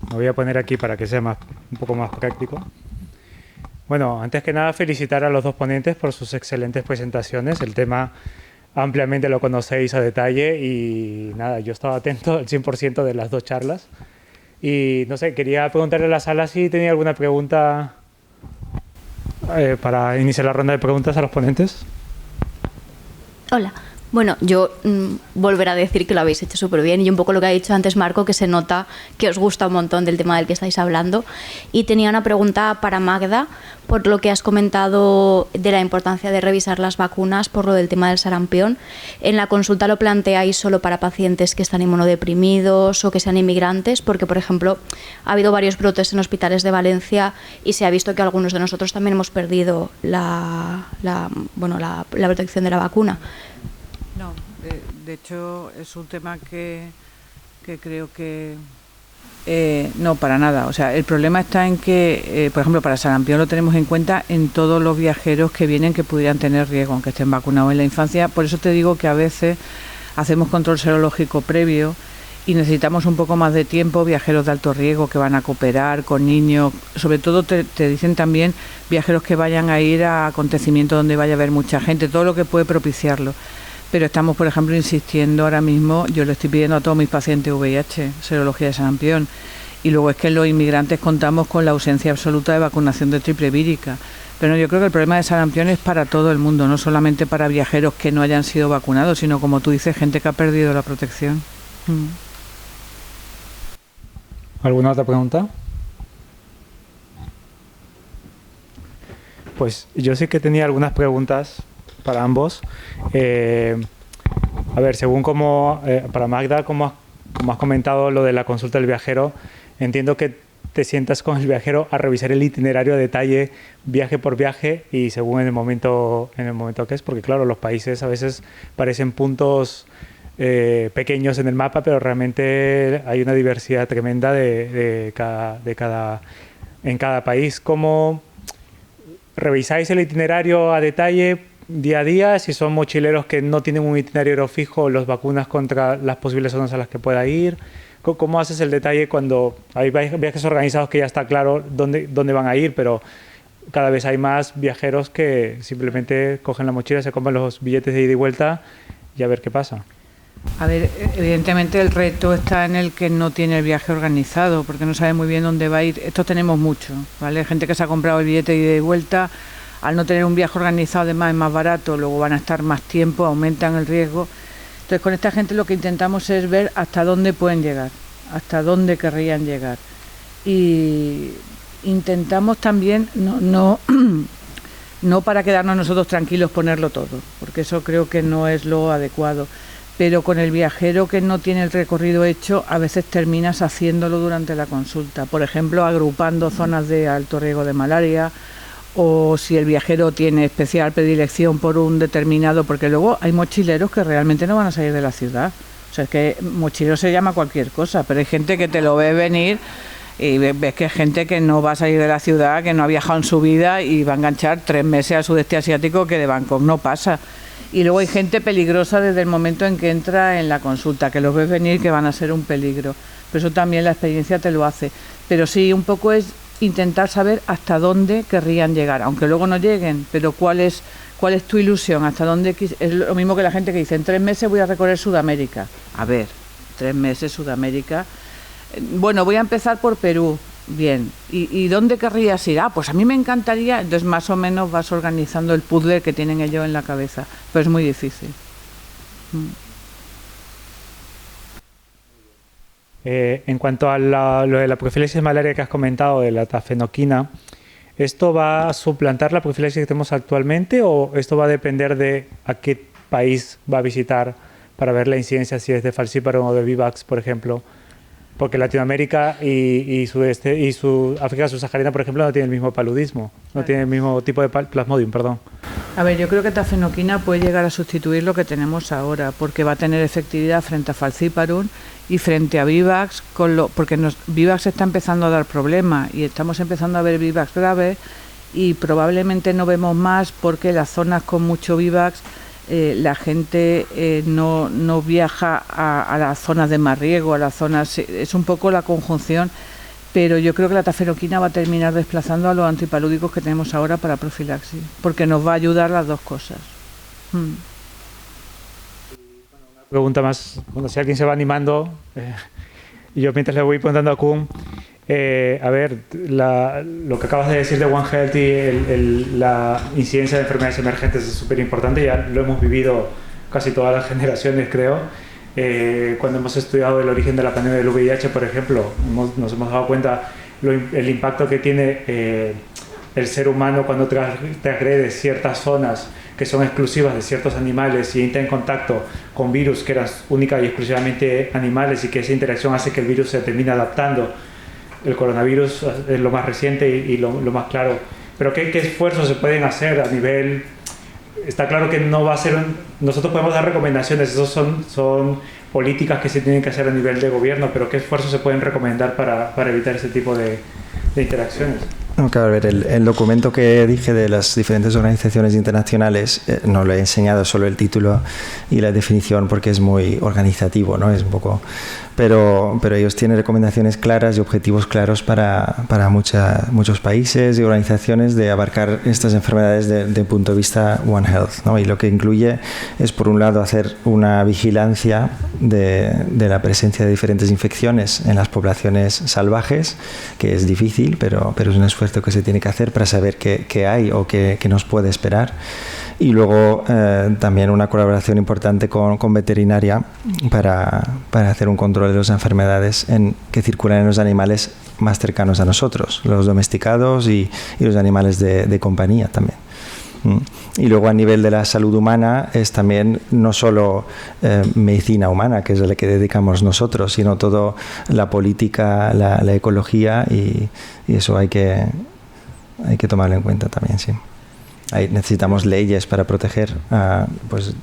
me voy a poner aquí para que sea un poco más práctico. Bueno, antes que nada felicitar a los dos ponentes por sus excelentes presentaciones. El tema ampliamente lo conocéis a detalle y nada, yo estaba atento al 100% de las dos charlas. Y no sé, quería preguntarle a la sala si tenía alguna pregunta para iniciar la ronda de preguntas a los ponentes. Hola. Bueno, yo volver a decir que lo habéis hecho súper bien y un poco lo que ha dicho antes Marco, que se nota que os gusta un montón del tema del que estáis hablando. Y tenía una pregunta para Magda, por lo que has comentado de la importancia de revisar las vacunas por lo del tema del sarampión. ¿En la consulta lo planteáis solo para pacientes que están inmunodeprimidos o que sean inmigrantes? Porque, por ejemplo, ha habido varios brotes en hospitales de Valencia y se ha visto que algunos de nosotros también hemos perdido la protección de la vacuna. No, de hecho es un tema que creo que no, para nada. O sea, el problema está en que, por ejemplo, para sarampión lo tenemos en cuenta en todos los viajeros que vienen que pudieran tener riesgo, aunque estén vacunados en la infancia. Por eso te digo que a veces hacemos control serológico previo y necesitamos un poco más de tiempo, viajeros de alto riesgo que van a cooperar con niños. Sobre todo te dicen también viajeros que vayan a ir a acontecimientos donde vaya a haber mucha gente, todo lo que puede propiciarlo. Pero estamos, por ejemplo, insistiendo ahora mismo, yo le estoy pidiendo a todos mis pacientes VIH, serología de sarampión, y luego es que los inmigrantes contamos con la ausencia absoluta de vacunación de triple vírica. Pero yo creo que el problema de sarampión es para todo el mundo, no solamente para viajeros que no hayan sido vacunados, sino, como tú dices, gente que ha perdido la protección. ¿Alguna otra pregunta? Pues yo sí que tenía algunas preguntas para ambos. A ver, según para Magda, como has comentado lo de la consulta del viajero, entiendo que te sientas con el viajero a revisar el itinerario a detalle, viaje por viaje, y según en el momento que es, porque claro, los países a veces parecen puntos pequeños en el mapa, pero realmente hay una diversidad tremenda en cada país. ¿Cómo revisáis el itinerario a detalle día a día? Si son mochileros que no tienen un itinerario fijo, los vacunas contra las posibles zonas a las que pueda ir. ¿Cómo haces el detalle cuando hay viajes organizados que ya está claro dónde van a ir, pero cada vez hay más viajeros que simplemente cogen la mochila, se compran los billetes de ida y vuelta y a ver qué pasa? A ver, evidentemente el reto está en el que no tiene el viaje organizado, porque no sabe muy bien dónde va a ir. Esto tenemos mucho, ¿vale? Gente que se ha comprado el billete de ida y vuelta, al no tener un viaje organizado, además es más barato, luego van a estar más tiempo, aumentan el riesgo. Entonces, con esta gente lo que intentamos es ver hasta dónde pueden llegar, hasta dónde querrían llegar. Y intentamos también, no para quedarnos nosotros tranquilos ponerlo todo, porque eso creo que no es lo adecuado. Pero con el viajero que no tiene el recorrido hecho, a veces terminas haciéndolo durante la consulta. Por ejemplo, agrupando zonas de alto riesgo de malaria, o si el viajero tiene especial predilección por un determinado, porque luego hay mochileros que realmente no van a salir de la ciudad. O sea, es que mochilero se llama cualquier cosa, pero hay gente que te lo ve venir y ves que hay gente que no va a salir de la ciudad, que no ha viajado en su vida y va a enganchar 3 meses al sudeste asiático, que de Bangkok no pasa. Y luego hay gente peligrosa desde el momento en que entra en la consulta, que los ves venir que van a ser un peligro. Pero eso también la experiencia te lo hace. Pero sí, un poco es intentar saber hasta dónde querrían llegar, aunque luego no lleguen, pero cuál es tu ilusión, hasta dónde. Es lo mismo que la gente que dice, en 3 meses voy a recorrer Sudamérica. A ver, 3 meses Sudamérica. Bueno, voy a empezar por Perú. Bien, ¿y dónde querrías ir? Pues a mí me encantaría. Entonces más o menos vas organizando el puzzle que tienen ellos en la cabeza, pero es muy difícil. En cuanto a lo de la profilaxis malaria que has comentado, de la tafenoquina, ¿esto va a suplantar la profilaxis que tenemos actualmente o esto va a depender de a qué país va a visitar para ver la incidencia, si es de falciparum o de Vivax, por ejemplo? Porque Latinoamérica y África subsahariana, por ejemplo, no tiene el mismo paludismo, no tiene el mismo tipo de plasmodium, perdón. A ver, yo creo que tafenoquina puede llegar a sustituir lo que tenemos ahora, porque va a tener efectividad frente a falciparum y frente a Vivax, porque Vivax está empezando a dar problemas y estamos empezando a ver Vivax graves y probablemente no vemos más porque las zonas con mucho Vivax la gente no viaja a las zonas de más riesgo, a las zonas, es un poco la conjunción, pero yo creo que la tafenoquina va a terminar desplazando a los antipalúdicos que tenemos ahora para profilaxis, porque nos va a ayudar las dos cosas. Pregunta más, bueno, si alguien se va animando, y yo mientras le voy preguntando a Koen, a ver, lo que acabas de decir de One Health y la incidencia de enfermedades emergentes es súper importante, ya lo hemos vivido casi todas las generaciones, creo. Cuando hemos estudiado el origen de la pandemia del VIH, por ejemplo, nos hemos dado cuenta el impacto que tiene el ser humano cuando transgrede ciertas zonas que son exclusivas de ciertos animales y entra en contacto con virus que eran única y exclusivamente animales, y que esa interacción hace que el virus se termine adaptando. El coronavirus es lo más reciente y lo más claro. Pero ¿qué esfuerzos se pueden hacer a nivel...? Está claro que no va a ser... Nosotros podemos dar recomendaciones, esos son políticas que se tienen que hacer a nivel de gobierno, pero ¿qué esfuerzos se pueden recomendar para evitar ese tipo de interacciones? No, claro, a ver, el documento que dije de las diferentes organizaciones internacionales, no lo he enseñado, solo el título y la definición, porque es muy organizativo, ¿no? Es un poco... Pero ellos tienen recomendaciones claras y objetivos claros para muchos países y organizaciones de abarcar estas enfermedades desde el punto de vista One Health, ¿no? Y lo que incluye es, por un lado, hacer una vigilancia de la presencia de diferentes infecciones en las poblaciones salvajes, que es difícil, pero es un esfuerzo que se tiene que hacer para saber qué hay o qué nos puede esperar. Y luego también una colaboración importante con veterinaria para hacer un control de las enfermedades que circulan en los animales más cercanos a nosotros, los domesticados y los animales de compañía también. Y luego, a nivel de la salud humana, es también no solo medicina humana, que es a la que dedicamos nosotros, sino toda la política, la ecología, y eso hay que tomarlo en cuenta también, sí. Necesitamos leyes para proteger, pues,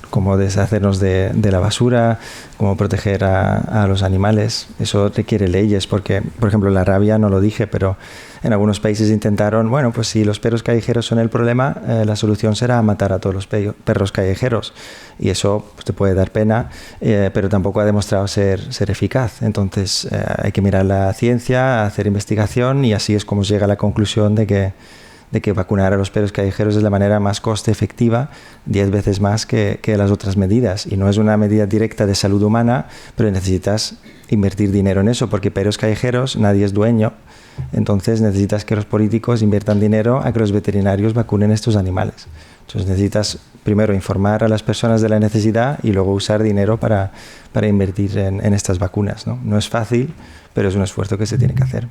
cómo deshacernos de la basura, cómo proteger a los animales. Eso requiere leyes, porque, por ejemplo, la rabia, no lo dije, pero en algunos países intentaron, bueno, pues si los perros callejeros son el problema, la solución será matar a todos los perros callejeros. Y eso, pues, te puede dar pena, pero tampoco ha demostrado ser eficaz. Entonces, hay que mirar la ciencia, hacer investigación, y así es como se llega a la conclusión de que vacunar a los perros callejeros es la manera más coste efectiva, 10 veces más que las otras medidas. Y no es una medida directa de salud humana, pero necesitas invertir dinero en eso, porque perros callejeros nadie es dueño. Entonces necesitas que los políticos inviertan dinero a que los veterinarios vacunen estos animales. Entonces necesitas primero informar a las personas de la necesidad y luego usar dinero para invertir en estas vacunas, ¿no? No es fácil, pero es un esfuerzo que se tiene que hacer.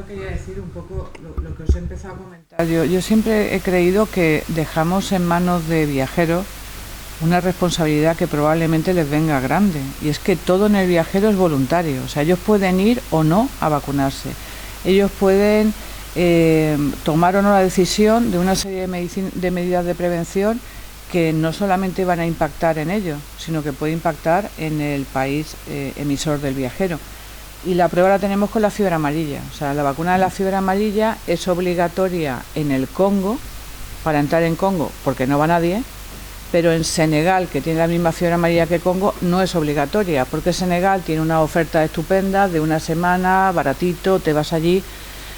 Quería decir un poco lo que os he empezado a comentar. Yo siempre he creído que dejamos en manos de viajeros una responsabilidad que probablemente les venga grande, y es que todo en el viajero es voluntario. O sea, ellos pueden ir o no a vacunarse, ellos pueden tomar o no la decisión de una serie de medidas de prevención que no solamente van a impactar en ellos, sino que puede impactar en el país emisor del viajero. Y la prueba la tenemos con la fiebre amarilla. O sea, la vacuna de la fiebre amarilla es obligatoria en el Congo, para entrar en Congo, porque no va nadie, pero en Senegal, que tiene la misma fiebre amarilla que Congo, no es obligatoria, porque Senegal tiene una oferta estupenda de una semana, baratito, te vas allí.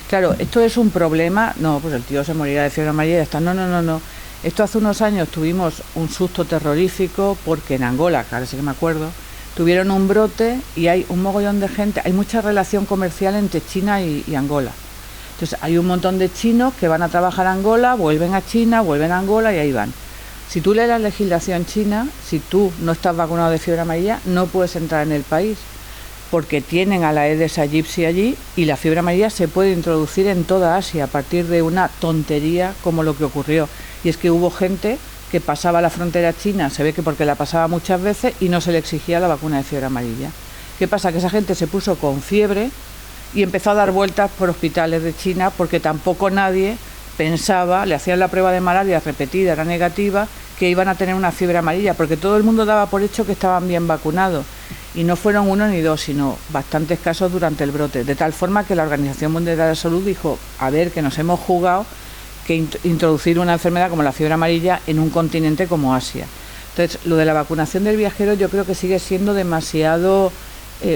Claro, esto es un problema. No, pues el tío se morirá de fiebre amarilla y ya está. No. Esto hace unos años tuvimos un susto terrorífico, porque en Angola, que ahora sí que me acuerdo, tuvieron un brote y hay un mogollón de gente, hay mucha relación comercial entre China y Angola. Entonces hay un montón de chinos que van a trabajar a Angola, vuelven a China, vuelven a Angola y ahí van. Si tú lees la legislación china, si tú no estás vacunado de fiebre amarilla, no puedes entrar en el país, porque tienen a la Aedes aegypti allí, y la fiebre amarilla se puede introducir en toda Asia a partir de una tontería como lo que ocurrió. Y es que hubo gente que pasaba la frontera china, se ve que porque la pasaba muchas veces, y no se le exigía la vacuna de fiebre amarilla. ¿Qué pasa? Que esa gente se puso con fiebre y empezó a dar vueltas por hospitales de China, porque tampoco nadie pensaba, le hacían la prueba de malaria repetida, era negativa, que iban a tener una fiebre amarilla, porque todo el mundo daba por hecho que estaban bien vacunados. Y no fueron uno ni dos, sino bastantes casos durante el brote, de tal forma que la Organización Mundial de la Salud dijo, a ver, que nos hemos jugado que introducir una enfermedad como la fiebre amarilla en un continente como Asia. Entonces, lo de la vacunación del viajero yo creo que sigue siendo demasiado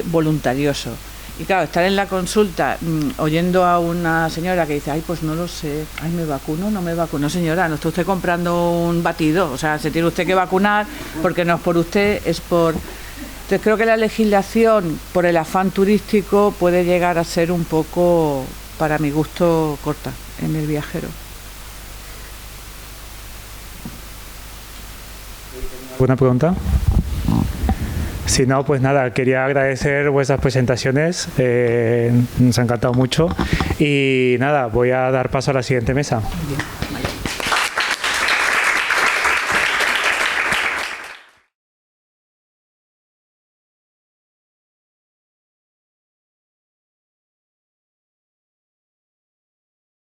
voluntarioso. Y claro, estar en la consulta oyendo a una señora que dice, ay, pues no lo sé, ay, ¿me vacuno o no me vacuno? Señora, no está usted comprando un batido, o sea, se tiene usted que vacunar porque no es por usted, es por... Entonces creo que la legislación, por el afán turístico, puede llegar a ser un poco, para mi gusto, corta en el viajero. ¿Alguna pregunta? Si no, pues nada, quería agradecer vuestras presentaciones, nos ha encantado mucho y nada, voy a dar paso a la siguiente mesa. Bien, vale.